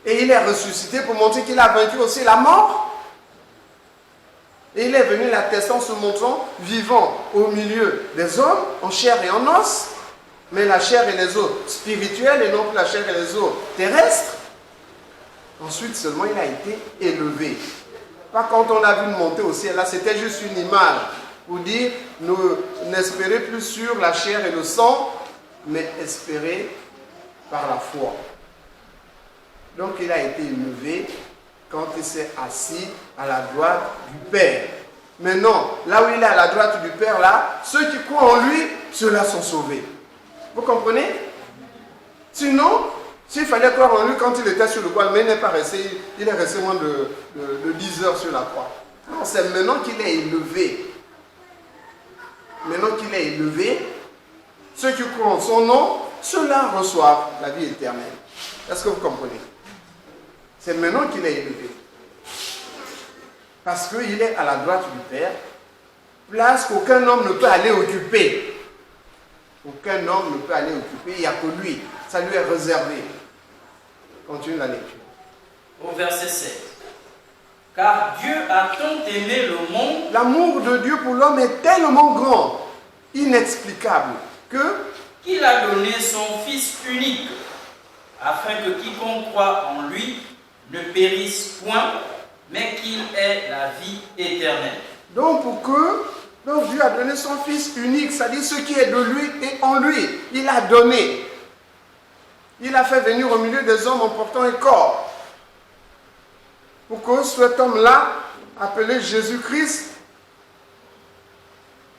Et il est ressuscité pour montrer qu'il a vaincu aussi la mort. Et il est venu l'attestant se montrant vivant au milieu des hommes, en chair et en os, mais la chair et les os spirituels et non plus la chair et les os terrestres. Ensuite seulement il a été élevé. Pas quand on a vu monter au ciel, là c'était juste une image pour dire n'espérez plus sur la chair et le sang, mais espérez par la foi. Donc il a été élevé quand il s'est assis à la droite du Père. Maintenant, là où il est à la droite du Père, là, ceux qui croient en lui, ceux-là sont sauvés. Vous comprenez? Sinon, s'il fallait croire en lui quand il était sur le bois, mais il n'est pas resté, il est resté moins de 10 heures sur la croix. Non, c'est maintenant qu'il est élevé. Maintenant qu'il est élevé, ceux qui croient en son nom, ceux-là reçoivent la vie éternelle. Est-ce que vous comprenez? C'est maintenant qu'il est élevé. Parce qu'il est à la droite du Père, place qu'aucun homme ne peut aller occuper. Aucun homme ne peut aller occuper, il n'y a que lui. Ça lui est réservé. Continue la lecture. Au verset 7. Car Dieu a tant aimé le monde. L'amour de Dieu pour l'homme est tellement grand, inexplicable, qu'il a donné son Fils unique, afin que quiconque croit en lui ne périsse point, mais qu'il ait la vie éternelle. Donc Dieu a donné son Fils unique, c'est-à-dire ce qui est de lui et en lui. Il a donné. Il a fait venir au milieu des hommes en portant un corps. Pour que cet homme-là, appelé Jésus-Christ,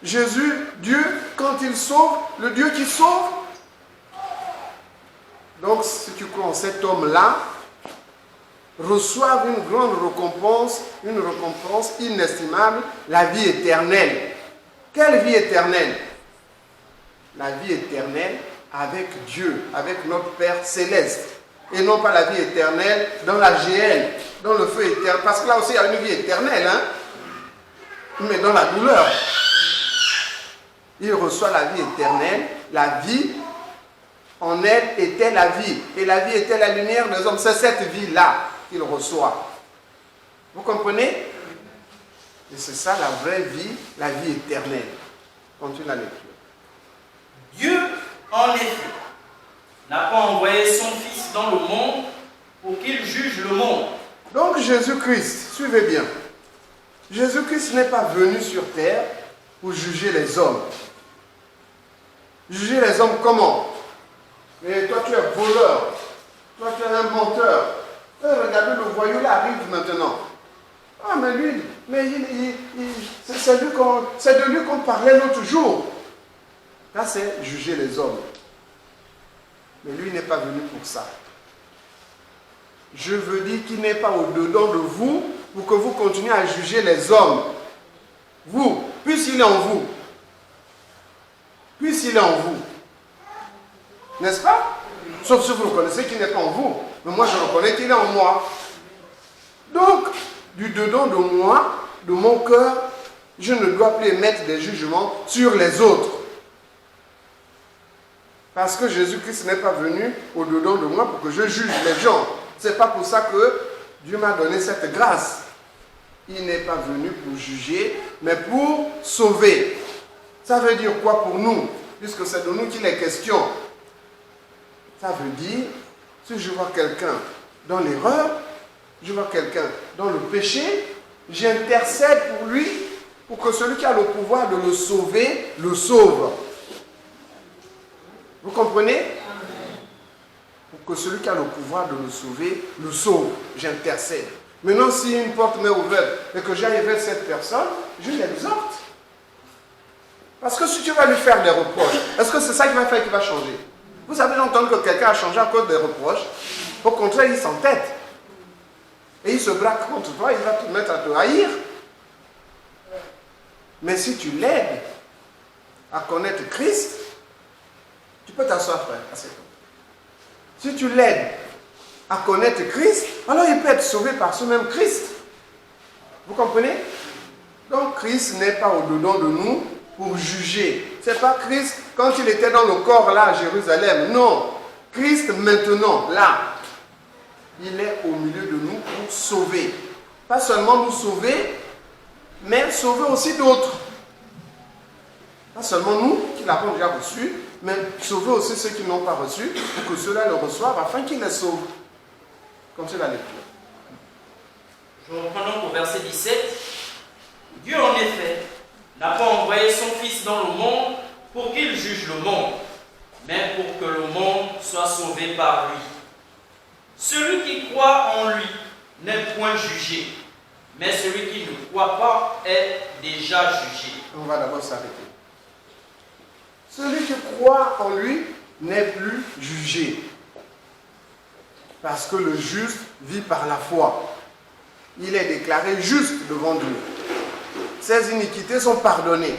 Jésus, Dieu, quand il sauve, le Dieu qui sauve. Donc, si tu crois en cet homme-là, reçoivent une grande récompense inestimable, la vie éternelle. Quelle vie éternelle? La vie éternelle avec Dieu, avec notre Père céleste. Et non pas la vie éternelle dans la géhenne, dans le feu éternel. Parce que là aussi il y a une vie éternelle, hein? Mais dans la douleur. Il reçoit la vie éternelle, la vie en elle était la vie. Et la vie était la lumière des hommes. C'est cette vie-là qu'il reçoit. Vous comprenez? Et c'est ça la vraie vie, la vie éternelle. Continue la lecture. Dieu, en effet, n'a pas envoyé son Fils dans le monde pour qu'il juge le monde. Donc Jésus-Christ, suivez bien. Jésus-Christ n'est pas venu sur terre pour juger les hommes. Juger les hommes comment? Et toi tu es voleur, toi tu es un menteur. Regardez, le voyou là arrive maintenant. Ah mais lui, c'est de lui qu'on parlait l'autre jour. Là c'est juger les hommes. Mais lui n'est pas venu pour ça. Je veux dire qu'il n'est pas au-dedans de vous pour que vous continuiez à juger les hommes. Vous, puisqu'il est en vous. Puisqu'il est en vous. N'est-ce pas? Sauf si vous reconnaissez qu'il n'est pas en vous. Mais moi je reconnais qu'il est en moi. Donc, du dedans de moi, de mon cœur, je ne dois plus émettre des jugements sur les autres. Parce que Jésus-Christ n'est pas venu au-dedans de moi pour que je juge les gens. Ce n'est pas pour ça que Dieu m'a donné cette grâce. Il n'est pas venu pour juger, mais pour sauver. Ça veut dire quoi pour nous? Puisque c'est de nous qu'il est question. Ça veut dire, si je vois quelqu'un dans l'erreur, je vois quelqu'un dans le péché, j'intercède pour lui, pour que celui qui a le pouvoir de le sauver, le sauve. Vous comprenez? Pour que celui qui a le pouvoir de le sauver, le sauve. J'intercède. Maintenant, si une porte m'est ouverte et que j'aille vers cette personne, je l'exhorte. Parce que si tu vas lui faire des reproches, est-ce que c'est ça qui va faire qu'il va changer? Vous avez entendu que quelqu'un a changé à cause des reproches. Au contraire, il s'entête. Et il se braque contre toi, il va te mettre à te haïr. Mais si tu l'aides à connaître Christ, tu peux t'asseoir, frère. Si tu l'aides à connaître Christ, alors il peut être sauvé par ce même Christ. Vous comprenez? Donc Christ n'est pas au-dedans de nous pour juger. Ce n'est pas Christ quand il était dans le corps là à Jérusalem. Non. Christ maintenant, là. Il est au milieu de nous pour sauver. Pas seulement nous sauver, mais sauver aussi d'autres. Pas seulement nous qui l'avons déjà reçu, mais sauver aussi ceux qui n'ont pas reçu, pour que ceux-là le reçoivent, afin qu'ils les sauvent. Comme c'est la lecture. Je reprends donc au verset 17. Dieu, en effet, n'a pas envoyé son Fils dans le monde pour qu'il juge le monde, mais pour que le monde soit sauvé par lui. Celui qui croit en lui n'est point jugé, mais celui qui ne croit pas est déjà jugé. On va d'abord s'arrêter. Celui qui croit en lui n'est plus jugé. Parce que le juste vit par la foi. Il est déclaré juste devant Dieu. Ses iniquités sont pardonnées.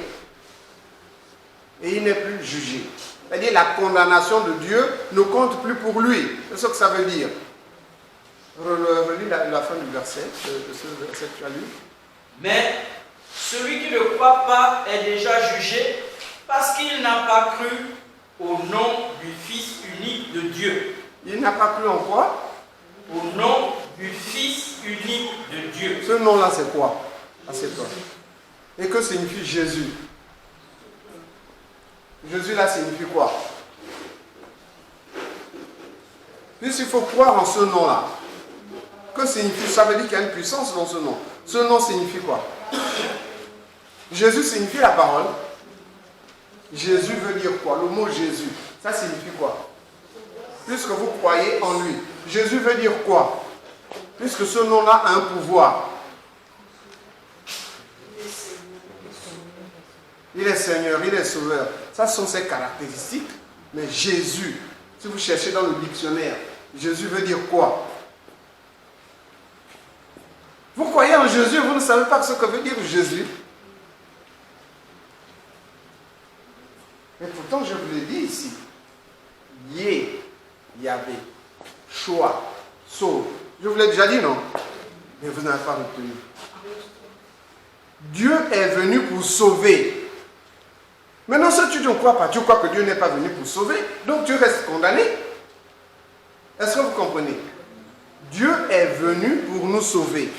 Et il n'est plus jugé. C'est-à-dire la condamnation de Dieu ne compte plus pour lui. C'est ce que ça veut dire. Relis la fin du verset, de ce verset que tu as lu. Mais celui qui ne croit pas est déjà jugé parce qu'il n'a pas cru au nom du Fils unique de Dieu. Il n'a pas cru en quoi? Au nom du Fils unique de Dieu. Ce nom-là, c'est quoi? Assieds-toi. Et que signifie Jésus? Jésus là signifie quoi? Puisqu'il faut croire en ce nom-là. Que signifie? Ça veut dire qu'il y a une puissance dans ce nom. Ce nom signifie quoi? Jésus signifie la parole. Jésus veut dire quoi? Le mot Jésus, ça signifie quoi? Puisque vous croyez en lui. Jésus veut dire quoi? Puisque ce nom-là a un pouvoir. Il est Seigneur, il est Sauveur. Ça sont ses caractéristiques. Mais Jésus, si vous cherchez dans le dictionnaire, Jésus veut dire quoi? Vous croyez en Jésus, vous ne savez pas ce que veut dire Jésus. Mais pourtant, je vous l'ai dit ici. Yé, Yahvé, choix, sauve. Je vous l'ai déjà dit, non? Mais vous n'avez pas retenu. Dieu est venu pour sauver. Maintenant, si tu ne crois pas, tu crois que Dieu n'est pas venu pour sauver, donc tu restes condamné. Est-ce que vous comprenez? Dieu est venu pour nous sauver.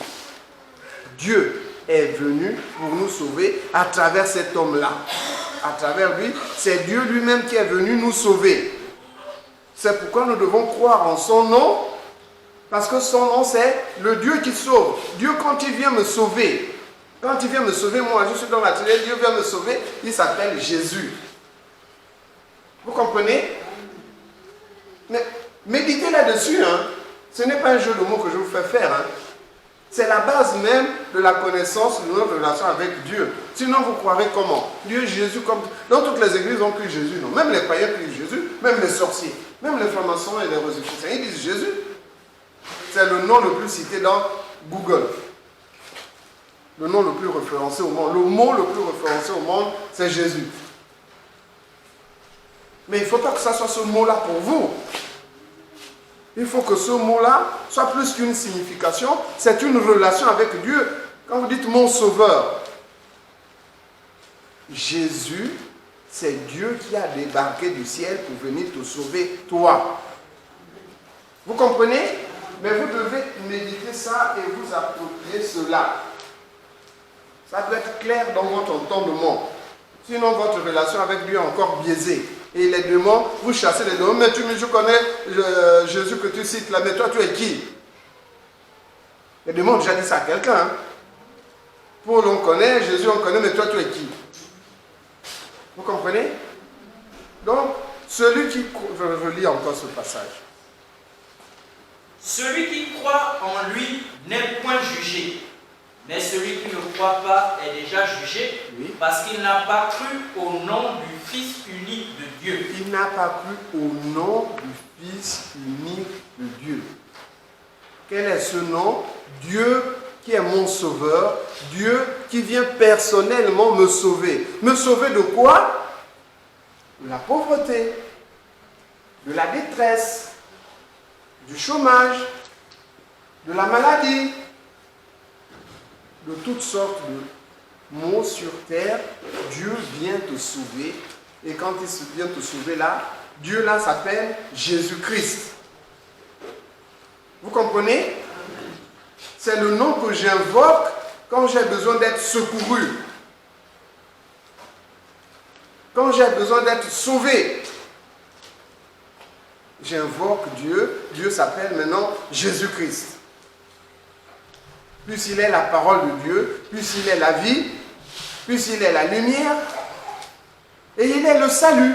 Dieu est venu pour nous sauver à travers cet homme-là. À travers lui, c'est Dieu lui-même qui est venu nous sauver. C'est pourquoi nous devons croire en son nom, parce que son nom, c'est le Dieu qui sauve. Dieu, quand il vient me sauver, quand il vient me sauver, moi, je suis dans l'atelier, Dieu vient me sauver, il s'appelle Jésus. Vous comprenez? Mais méditez là-dessus, hein. Ce n'est pas un jeu de mots que je vous fais faire, hein. C'est la base même de la connaissance de notre relation avec Dieu. Sinon, vous croirez comment? Dieu, Jésus, comme... Dans toutes les églises, on crie Jésus, non? Même les païens crient Jésus, même les sorciers, même les francs-maçons et les rosicruciens, ils disent Jésus. C'est le nom le plus cité dans Google. Le nom le plus référencé au monde. Le mot le plus référencé au monde, c'est Jésus. Mais il ne faut pas que ça soit ce mot-là pour vous. Il faut que ce mot-là soit plus qu'une signification, c'est une relation avec Dieu. Quand vous dites mon sauveur, Jésus, c'est Dieu qui a débarqué du ciel pour venir te sauver, toi. Vous comprenez? Mais vous devez méditer ça et vous approprier cela. Ça doit être clair dans votre entendement. Sinon, votre relation avec Dieu est encore biaisée. Et les démons, vous chassez les démons. Mais je connais Jésus que tu cites là, mais toi, tu es qui? Les démons ont déjà dit ça à quelqu'un. Hein? Paul, on connaît, Jésus, on connaît, mais toi, tu es qui? Vous comprenez? Donc, celui qui... Je relis encore ce passage. Celui qui croit en lui n'est point jugé. Mais celui qui ne croit pas est déjà jugé, oui, parce qu'il n'a pas cru au nom du Fils unique de Dieu. Il n'a pas cru au nom du Fils unique de Dieu. Quel est ce nom? Dieu qui est mon sauveur, Dieu qui vient personnellement me sauver. Me sauver de quoi? De la pauvreté, de la détresse, du chômage, de la maladie, de toutes sortes de maux sur terre. Dieu vient te sauver. Et quand il vient te sauver là, Dieu là s'appelle Jésus-Christ. Vous comprenez? C'est le nom que j'invoque quand j'ai besoin d'être secouru. Quand j'ai besoin d'être sauvé. J'invoque Dieu. Dieu s'appelle maintenant Jésus-Christ. Puisqu'il est la parole de Dieu, puisqu'il est la vie, puisqu'il est la lumière, et il est le salut.